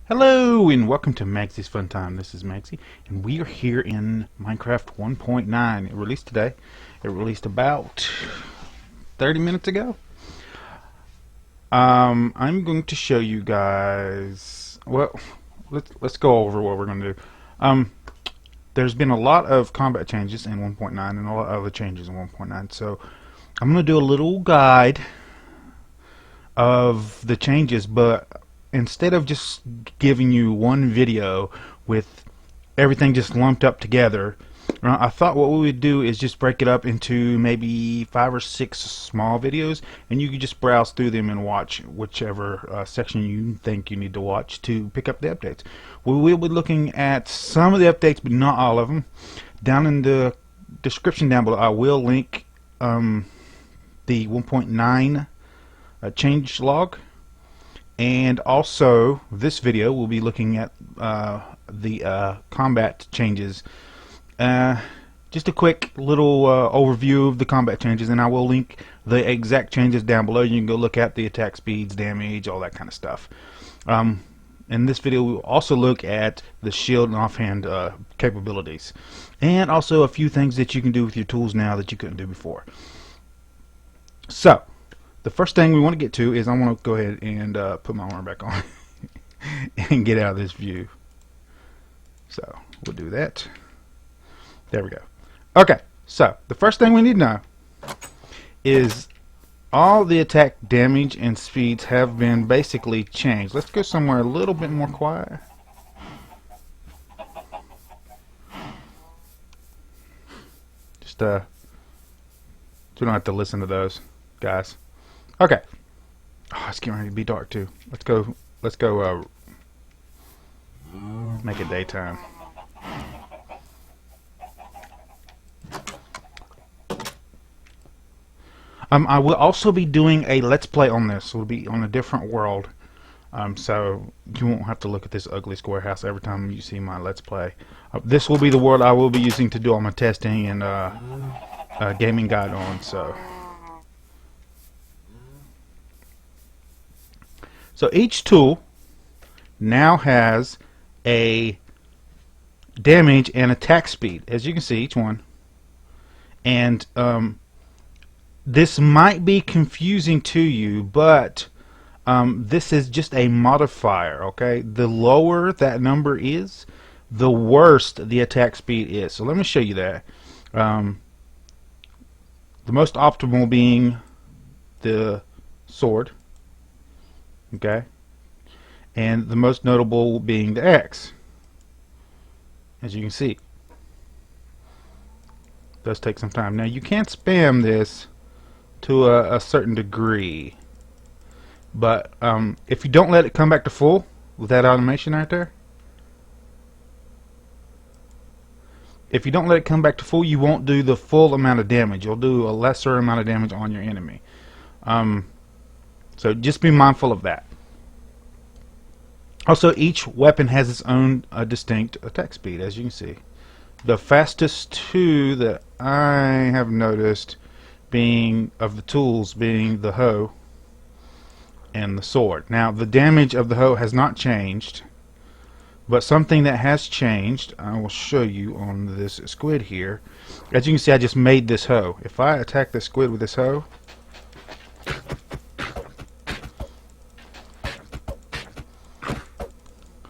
Hello and welcome to Magzie's Fun Time. This is Magzie and we are here in Minecraft 1.9. It released today. It released about 30 minutes ago. I'm going to show you guys. Well, let's go over what we're going to do. There's been a lot of combat changes in 1.9 and a lot of other changes in 1.9. So I'm going to do a little guide of the changes, but instead of just giving you one video with everything just lumped up together, I thought what we would do is just break it up into maybe 5 or 6 small videos, and you could just browse through them and watch whichever section you think you need to watch to pick up the updates. We will be looking at some of the updates, but not all of them. Down in the description down below, I will link the 1.9 change log. And also, this video will be looking at the combat changes. Just a quick little overview of the combat changes, and I will link the exact changes down below. You can go look at the attack speeds, damage, all that kind of stuff. In this video, we will also look at the shield and offhand capabilities, and also a few things that you can do with your tools now that you couldn't do before. So, the first thing we want to get to is I want to go ahead and put my armor back on and get out of this view. So we'll do that. There we go. Okay, so the first thing we need to know is all the attack damage and speeds have been basically changed. Let's go somewhere a little bit more quiet. Just so we don't have to listen to those guys. Okay. Oh, it's getting ready to be dark too. Let's go make it daytime. I will also be doing a let's play on this. It'll be on a different world. So you won't have to look at this ugly square house every time you see my let's play. This will be the world I will be using to do all my testing and gaming guide on, So each tool now has a damage and attack speed, as you can see, each one. And this might be confusing to you, but this is just a modifier, okay? The lower that number is, the worse the attack speed is. So let me show you that. The most optimal being the sword. Okay, and the most notable being the X, as you can see. It does take some time. Now you can spam this to a certain degree, but if you don't let it come back to full with that automation right there, if you don't let it come back to full, you won't do the full amount of damage. You'll do a lesser amount of damage on your enemy. So just be mindful of that. Also, each weapon has its own distinct attack speed, as you can see. The fastest two that I have noticed being of the tools being the hoe and the sword. Now, the damage of the hoe has not changed, but something that has changed, I will show you on this squid here. As you can see, I just made this hoe. If I attack the squid with this hoe,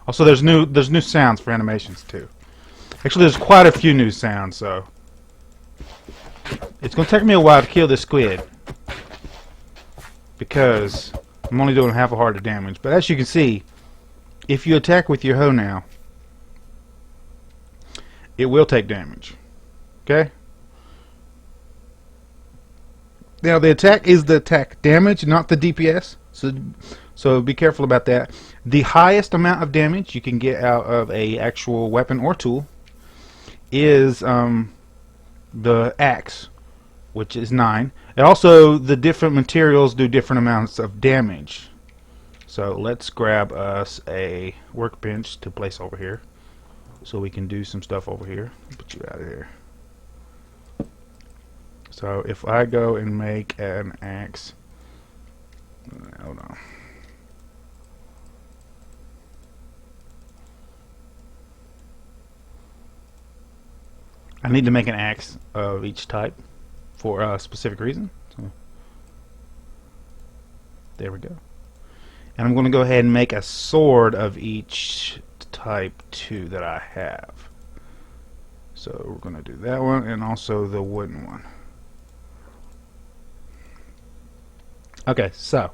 also, there's new sounds for animations too. Actually, there's quite a few new sounds, so it's going to take me a while to kill this squid because I'm only doing half a heart of damage. But as you can see, if you attack with your hoe now, it will take damage. Okay? Now, the attack is the attack damage, not the DPS. So be careful about that. The highest amount of damage you can get out of a actual weapon or tool is the axe, which is 9. And also, the different materials do different amounts of damage. So let's grab us a workbench to place over here, so we can do some stuff over here. Put you out of here. So if I go and make an axe, hold on. I need to make an axe of each type for a specific reason. So, there we go. And I'm going to go ahead and make a sword of each type 2 that I have. So we're going to do that one and also the wooden one. Okay, so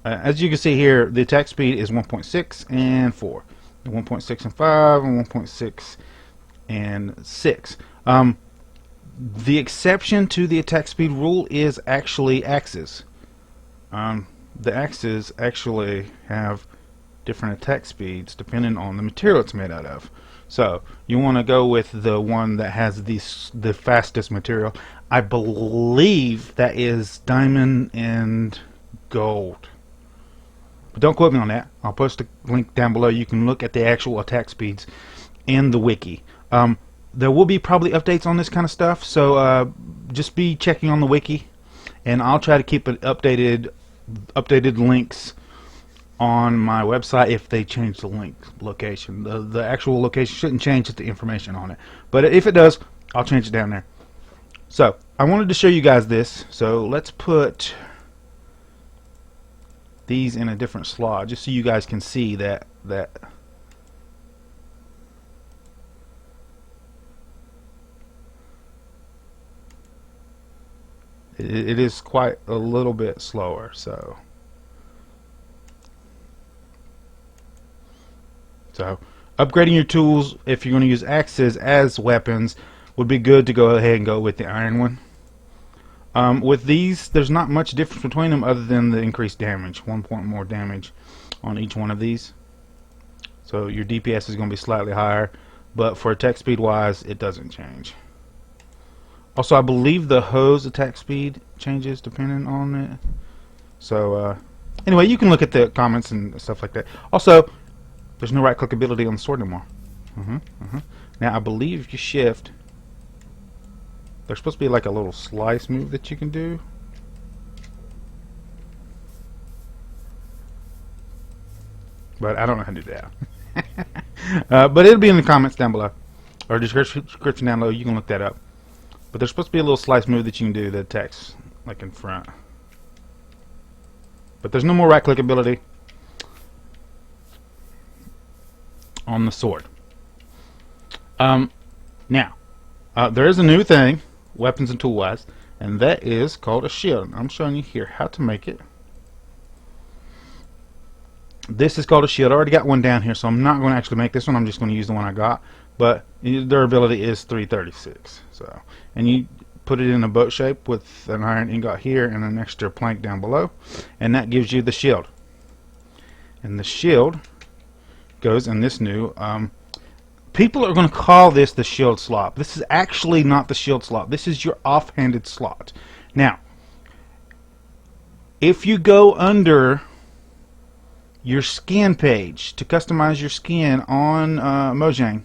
as you can see here, the attack speed is 1.6 and 4. 1.6 and 5 and 1.6 and 6. The exception to the attack speed rule is actually axes. The axes actually have different attack speeds depending on the material it's made out of. So you want to go with the one that has the fastest material. I believe that is diamond and gold. But don't quote me on that. I'll post a link down below. You can look at the actual attack speeds in the wiki. There will be probably updates on this kind of stuff, so just be checking on the wiki, and I'll try to keep it updated links on my website if they change the link location. The actual location shouldn't change, just the information on it. But if it does, I'll change it down there. So I wanted to show you guys this, so let's put these in a different slot just so you guys can see that it is quite a little bit slower. So upgrading your tools, if you're going to use axes as weapons, would be good to go ahead and go with the iron one. With these, there's not much difference between them other than the increased damage. 1 point more damage on each one of these. So your DPS is going to be slightly higher, but for attack speed wise, it doesn't change. Also, I believe the hose attack speed changes depending on it. So anyway, you can look at the comments and stuff like that. Also, there's no right click ability on the sword anymore. Now I believe if you shift, there's supposed to be like a little slice move that you can do. But I don't know how to do that. But it'll be in the comments down below, or description down below. You can look that up. But there's supposed to be a little slice move that you can do that attacks like in front. But there's no more right click ability on the sword. Now, there is a new thing, weapons and tool wise, and that is called a shield. I'm showing you here how to make it. This is called a shield. I already got one down here, so I'm not going to actually make this one. I'm just going to use the one I got. But durability is 336. So, and you put it in a boat shape with an iron ingot here and an extra plank down below, and that gives you the shield. And the shield goes in this new. People are going to call this the shield slot. This is actually not the shield slot. This is your offhanded slot. Now, if you go under your skin page to customize your skin on Mojang,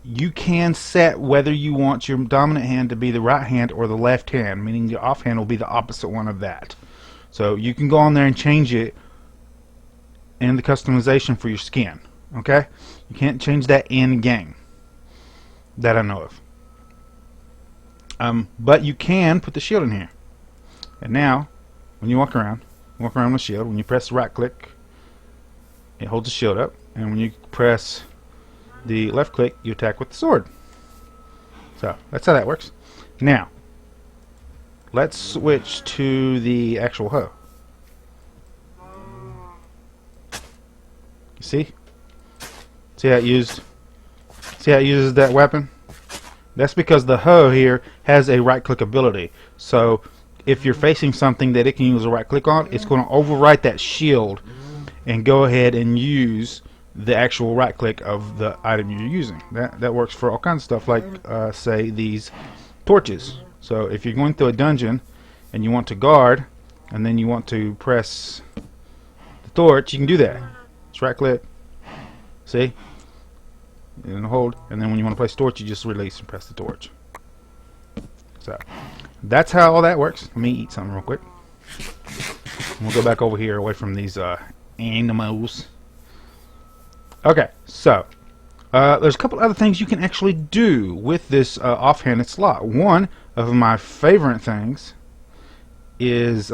you can set whether you want your dominant hand to be the right hand or the left hand, meaning your offhand will be the opposite one of that. So you can go on there and change it in the customization for your skin. Okay? You can't change that in game that I know of. But you can put the shield in here. And now, when you walk around with shield, when you press right click, it holds the shield up, and when you press the left click, you attack with the sword. So that's how that works. Now, let's switch to the actual hoe. You see? See how it uses that weapon? That's because the hoe here has a right click ability. So if you're facing something that it can use a right click on, it's going to overwrite that shield and go ahead and use the actual right click of the item you're using. That works for all kinds of stuff, like say these torches. So if you're going through a dungeon and you want to guard and then you want to press the torch, you can do that. Just right click, see, and hold, and then when you want to place torch, you just release and press the torch. So that's how all that works. Let me eat something real quick. We'll go back over here away from these animals. Okay, so There's a couple other things you can actually do with this offhanded slot. One of my favorite things is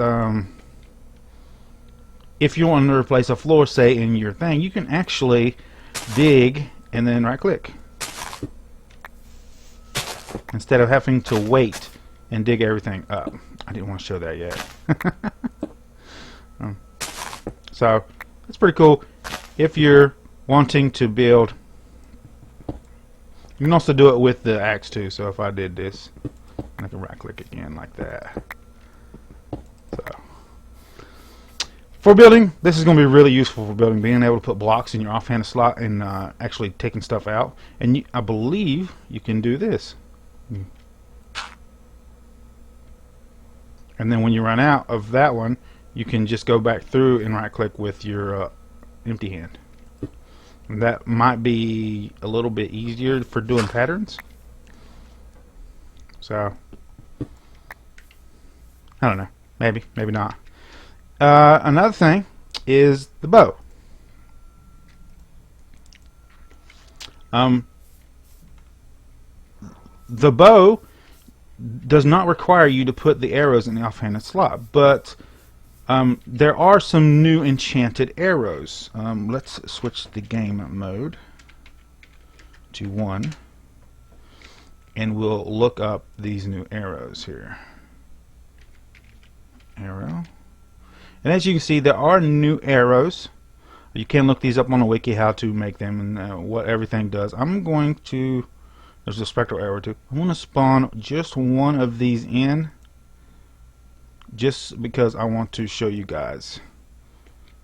if you want to replace a floor, say in your thing, you can actually dig and then right click instead of having to wait and dig everything up. I didn't want to show that yet. So that's pretty cool if you're wanting to build. You can also do it with the axe too. So if I did this, I can right click again like that. So for building, this is going to be really useful for building, being able to put blocks in your offhanded slot and actually taking stuff out. And I believe you can do this. And then when you run out of that one, you can just go back through and right click with your empty hand. And that might be a little bit easier for doing patterns. So I don't know, maybe not. Another thing is the bow. The bow does not require you to put the arrows in the offhanded slot, but there are some new enchanted arrows. Let's switch the game mode to 1 and we'll look up these new arrows here. Arrow. And as you can see, there are new arrows. You can look these up on the wiki how to make them and what everything does. I'm going to, there's a spectral arrow too. I want to spawn just one of these in, just because I want to show you guys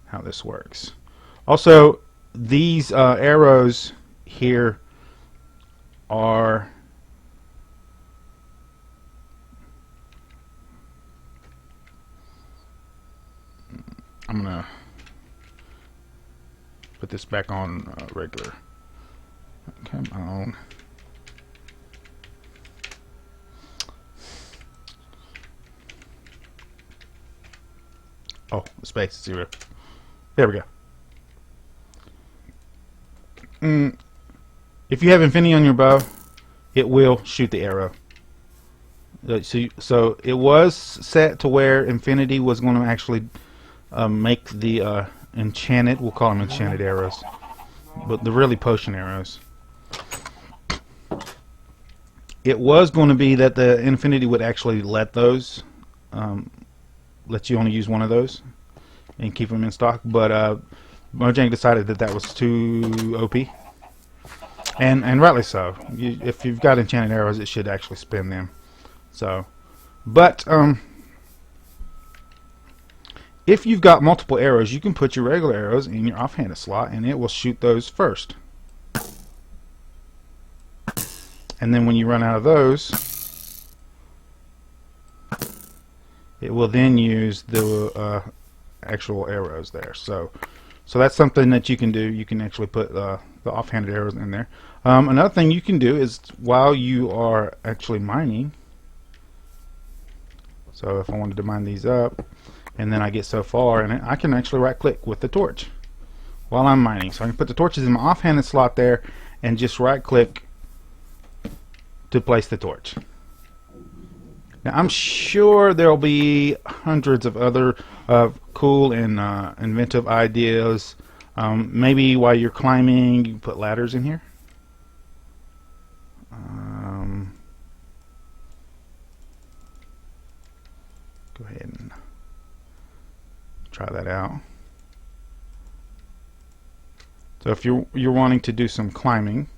how this works. Also, these arrows here are I'm gonna put this back on regular. Come on. Oh, the space 0. There we go. If you have infinity on your bow, it will shoot the arrow. So it was set to where infinity was going to actually make the enchanted, we'll call them enchanted arrows, but they're really potion arrows. It was going to be that the infinity would actually let those, let you only use one of those and keep them in stock, but Mojang decided that was too OP, and rightly so. If you've got enchanted arrows, it should actually spin them. So, but if you've got multiple arrows, you can put your regular arrows in your offhanded slot and it will shoot those first. And then when you run out of those, it will then use the actual arrows there. So that's something that you can do. You can actually put the offhanded arrows in there. Another thing you can do is while you are actually mining, so if I wanted to mine these up, and then I get so far, and I can actually right click with the torch while I'm mining. So I can put the torches in my offhanded slot there and just right click to place the torch. Now I'm sure there'll be hundreds of other cool and inventive ideas. Maybe while you're climbing, you can put ladders in here. Go ahead and try that out. So if you're wanting to do some climbing,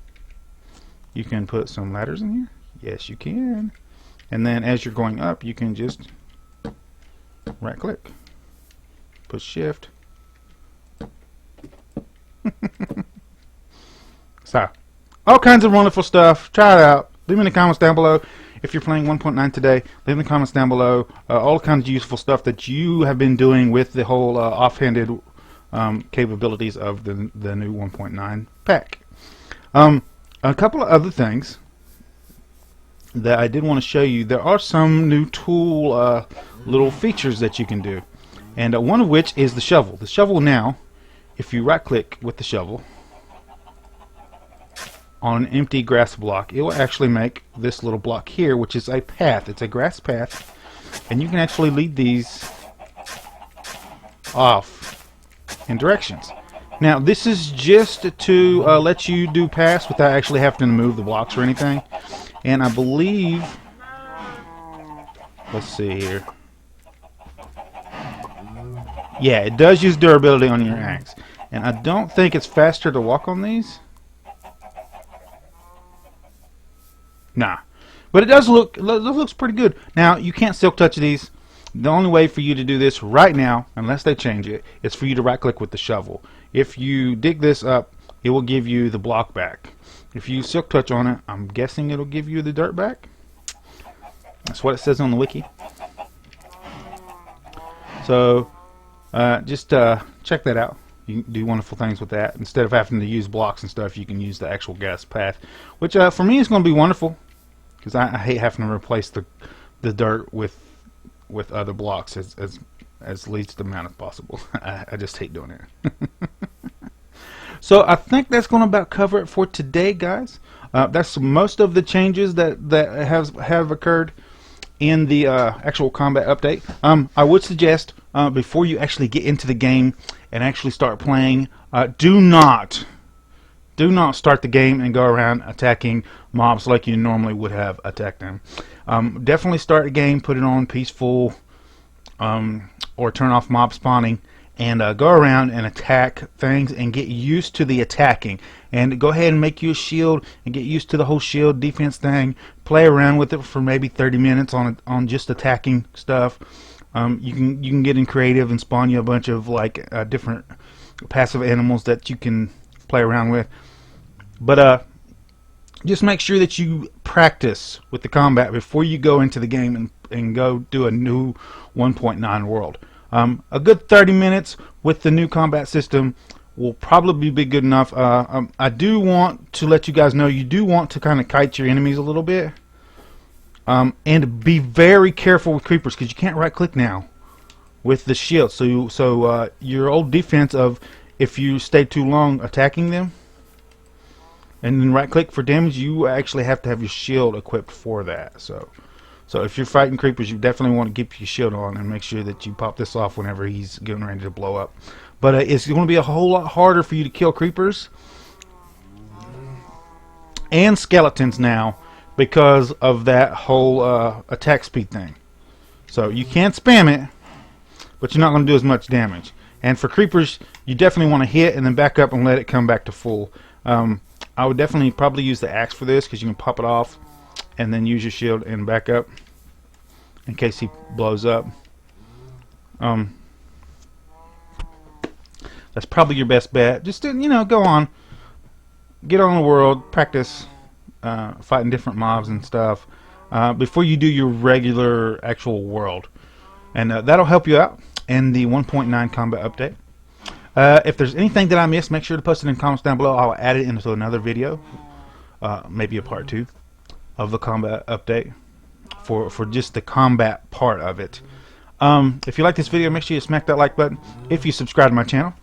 you can put some ladders in here. Yes, you can. And then as you're going up, you can just right click, push shift. So all kinds of wonderful stuff. Try it out. Leave me in the comments down below. If you're playing 1.9 today, leave in the comments down below all kinds of useful stuff that you have been doing with the whole offhanded capabilities of the new 1.9 pack. A couple of other things that I did want to show you. There are some new tool little features that you can do, and one of which is the shovel. The shovel now, if you right click with the shovel, on an empty grass block, it will actually make this little block here, which is a path. It's a grass path, and you can actually lead these off in directions. Now this is just to let you do paths without actually having to move the blocks or anything. And I believe, let's see here, yeah, it does use durability on your axe, and I don't think it's faster to walk on these. Nah, but it does looks pretty good. Now you can't silk touch these. The only way for you to do this right now, unless they change it, is for you to right click with the shovel. If you dig this up, it will give you the block back. If you silk touch on it, I'm guessing it'll give you the dirt back. That's what it says on the wiki. So just check that out. You can do wonderful things with that. Instead of having to use blocks and stuff, you can use the actual gas path, which for me is going to be wonderful, because I hate having to replace the dirt with other blocks as least amount as possible. I just hate doing it. So I think that's going to about cover it for today, guys. That's most of the changes that have occurred in the actual combat update. I would suggest before you actually get into the game and actually start playing, do not start the game and go around attacking mobs like you normally would have attacked them. Definitely start the game, put it on peaceful, or turn off mob spawning, and go around and attack things and get used to the attacking. And go ahead and make you a shield and get used to the whole shield defense thing. Play around with it for maybe 30 minutes on just attacking stuff. You can get in creative and spawn you a bunch of like different passive animals that you can play around with. But just make sure that you practice with the combat before you go into the game and go do a new 1.9 world. A good 30 minutes with the new combat system will probably be good enough. I do want to let you guys know, you do want to kind of kite your enemies a little bit. And be very careful with creepers, because you can't right click now with the shield. So your old defense of if you stay too long attacking them and then right click for damage, you actually have to have your shield equipped for that. So if you're fighting creepers, you definitely want to keep your shield on and make sure that you pop this off whenever he's getting ready to blow up. But it's going to be a whole lot harder for you to kill creepers and skeletons now, because of that whole attack speed thing. So you can spam it, but you're not going to do as much damage. And for creepers, you definitely want to hit and then back up and let it come back to full. I would definitely probably use the axe for this, because you can pop it off and then use your shield and back up in case he blows up. That's probably your best bet. Just go on, get on the world, practice fighting different mobs and stuff before you do your regular actual world, and that'll help you out in the 1.9 combat update. If there's anything that I missed, make sure to post it in the comments down below. I'll add it into another video, maybe a part 2 of the combat update for just the combat part of it. If you like this video, make sure you smack that like button. If you subscribe to my channel,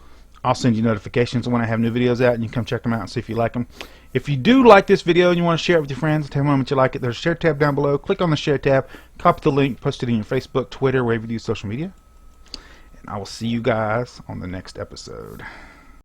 I'll send you notifications when I have new videos out, and you can come check them out and see if you like them. If you do like this video and you want to share it with your friends, tell them how much you like it, there's a share tab down below. Click on the share tab, copy the link, post it in your Facebook, Twitter, wherever you do social media. And I will see you guys on the next episode.